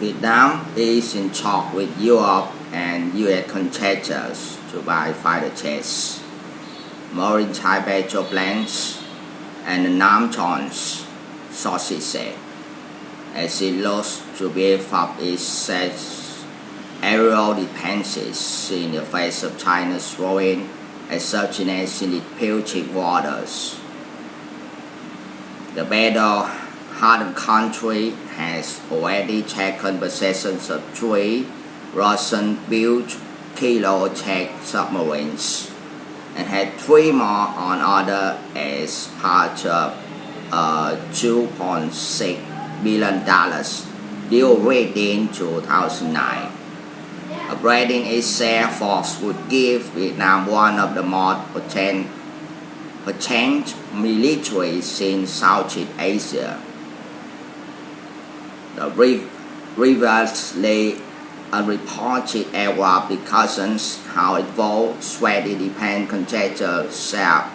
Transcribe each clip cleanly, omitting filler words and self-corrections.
Vietnam is in talk with Europe and US contractors to buy fighter jets, maritime battle planes, and Nam-Chon's sources said, as it looks to beef up its aerial defenses in the face of China's growing assertiveness in its Pacific waters. The battle-hardened country has already taken possession of 3 Russian-built kilo attack submarines and had 3 more on order as part of a $2.6 billion deal reached in 2009. Upgrading its air force would give Vietnam one of the most potent militaries in Southeast Asia. The previously unreported aircraft discussions, however, Swedish defense contractor SAP,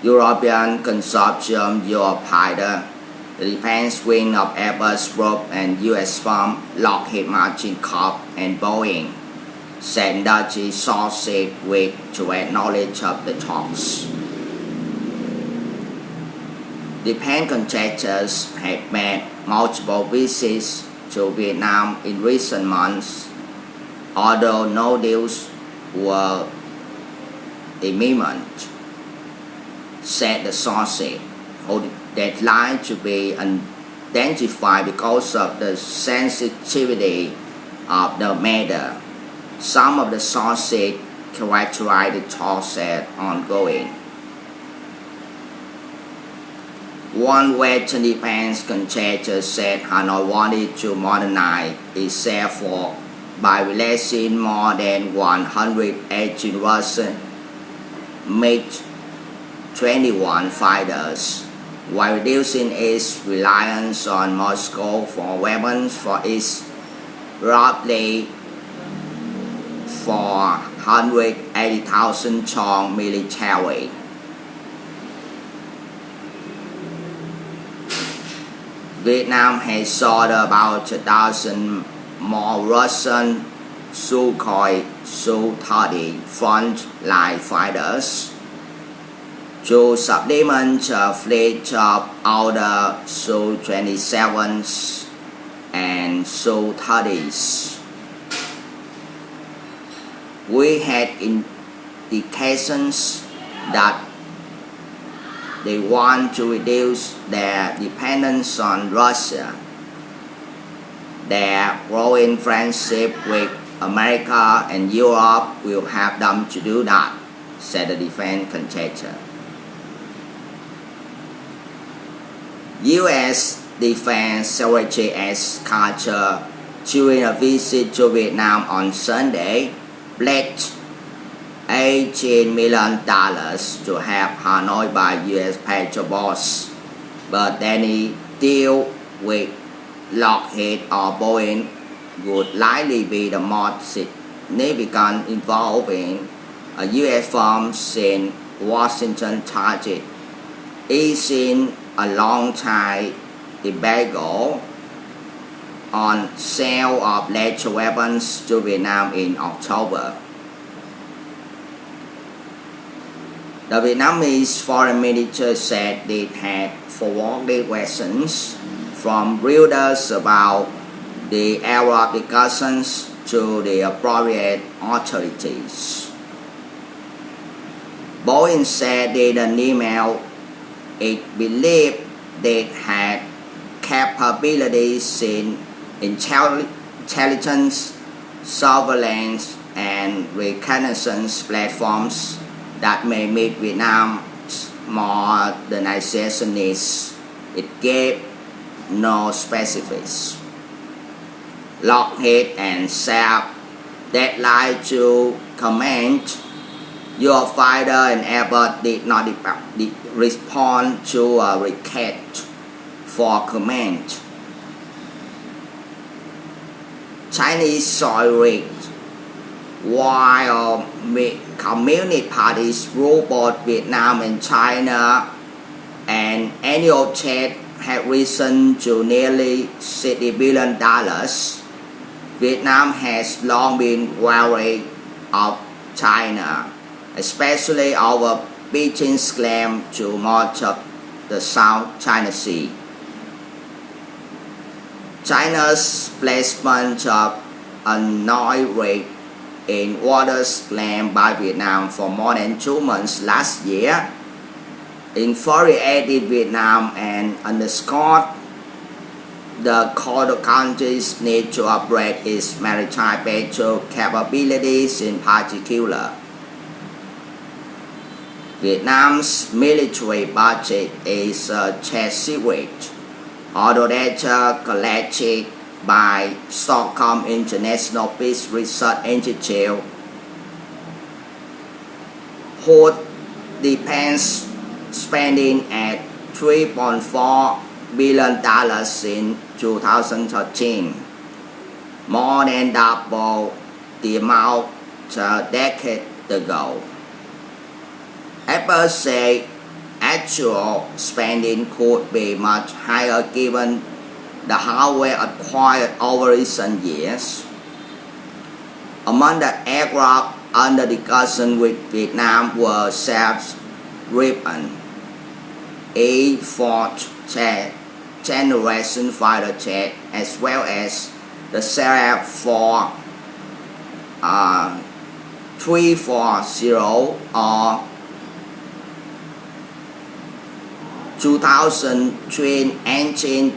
European consortium Eurofighter, the defense wing of Airbus Group, and US firm Lockheed Martin Corp and Boeing said industry sources with direct knowledge of the talks. Defense contractors have made multiple visits to Vietnam in recent months, although no deals were imminent, said the sources, who deadline to be identified because of the sensitivity of the matter. Some of the sources characterize the talks as ongoing. One Western defense contractor said Hanoi wanted to modernize its air force by releasing more than 118 Russian MiG-21 fighters, while reducing its reliance on Moscow for weapons for its roughly 480,000 strong military. Vietnam has sold about 1,000 more Russian Sukhoi Su-30 front-line fighters to supplement a fleet of older Su-27s and Su-30s. We had indications that they want to reduce their dependence on Russia. Their growing friendship with America and Europe will help them to do that, said the defense contractor. U.S. Defense Secretary Ashton Carter, during a visit to Vietnam on Sunday, pledged $18 million to help Hanoi buy U.S. patrol boats, but any deal with Lockheed or Boeing would likely be the most significant involving a U.S. firm since Washington targeted easing a long-time embargo on sale of lethal weapons to Vietnam in October. The Vietnamese foreign ministry said it had forwarded questions from Reuters about the Arab discussions to the appropriate authorities. Boeing said in an email it believed they had capabilities in intelligence, surveillance, and reconnaissance platforms that may meet Vietnam's modernization needs. It gave no specifics. Lockheed and SAP deadline to comment. Eurofighter and Airbus did not respond to a request for comment. Chinese soil rigged. While communist parties rule both Vietnam and China, an annual trade had risen to nearly $60 billion, Vietnam has long been wary of China, especially over Beijing's claim to much of the South China Sea. China's placement of an oil rig in waters claimed by Vietnam for more than 2 months last year infuriated Vietnam and underscored the country's need to upgrade its maritime petrol capabilities in particular. Vietnam's military budget is a trade secret, although data collected by Stockholm International Peace Research Institute, who defense spending at $3.4 billion in 2013, more than double the amount a decade ago. Experts say actual spending could be much higher given the hardware acquired over recent years. Among the aircraft under discussion with Vietnam were self-driven A4 generation fighter jet, as well as the Seraph 4 340 or 2000 twin engine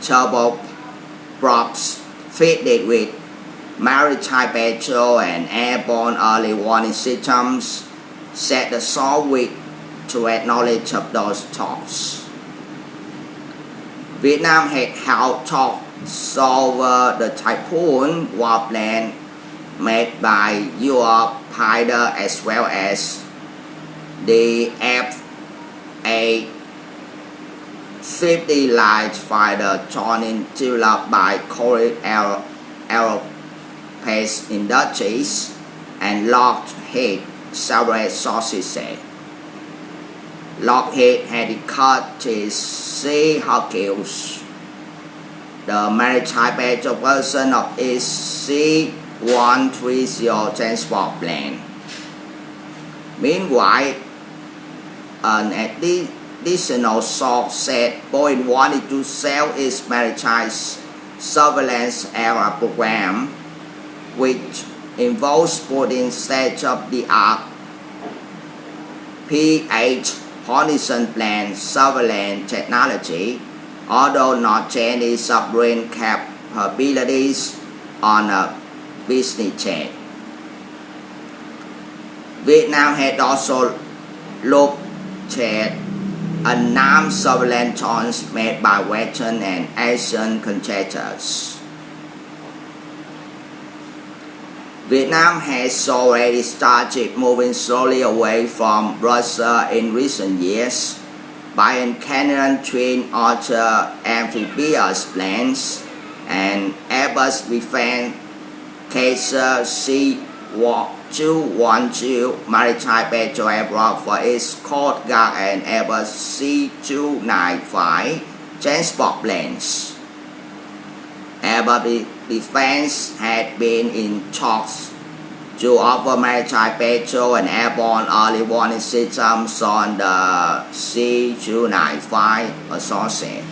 turboprops fitted with maritime petrol and airborne early warning systems, said the source to acknowledge of those talks. Vietnam had held talks over the Typhoon warplane made by Europe Fighter as well as the F-A-50 light fighter jointly developed by Korean Aerospace Industries and Lockheed, several sources say. Lockheed had cut its Sea Hercules, the maritime petrol version of its C-130 transport plane. Meanwhile, an additional source said Boeing wanted to sell its maritime surveillance era program, which involves putting state-of-the-art P-8 Horizon plane surveillance technology, although not any submarine capabilities, on a business jet. Vietnam had also looked at unmanned surveillance drones made by Western and Asian contractors. Vietnam has already started moving slowly away from Russia in recent years by encountering twin Archer amphibious planes and Airbus defense Caesar C-212 maritime petrol aircraft for its Coast Guard and Airbus C-295 transport planes. Airbus Defense had been in talks to offer maritime petrol and airborne early warning systems on the C-295 associate.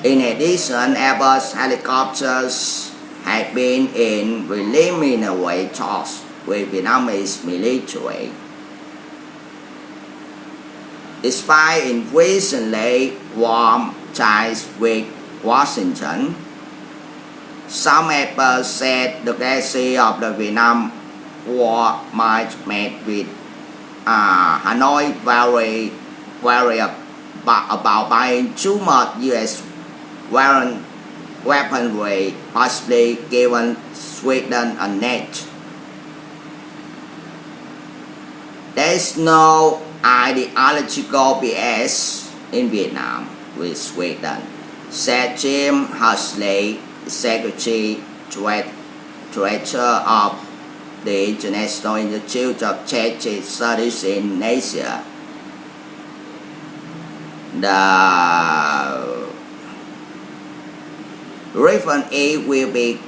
In addition, Airbus helicopters had been in preliminary talks with Vietnamese military. Despite increasingly warm ties with Washington, some experts said the legacy of the Vietnam War might make with Hanoi vary about buying too much U.S. weaponry, possibly given Sweden a net. There is no ideological bias in Vietnam with Sweden, said Jim Huxley, Secretary Director of the International Institute of Strategic Studies in Asia. The reference A will be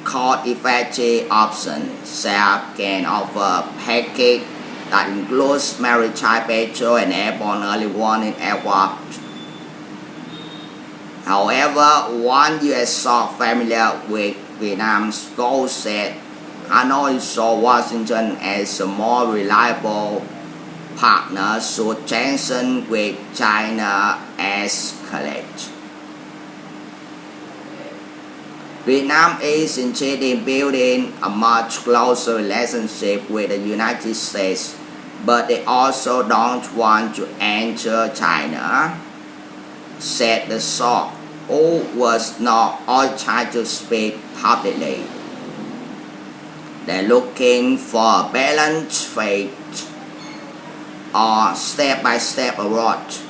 called effective option. SAP can offer package that includes maritime petrol and airborne early warning aircraft. However, once you are so familiar with Vietnam's goal set, Hanoi saw Washington as a more reliable partner should tensions with China escalate. Vietnam is interested in building a much closer relationship with the United States, but they also don't want to enter China, said the source, who was not all trying to speak publicly. They're looking for a balanced fate or step-by-step approach.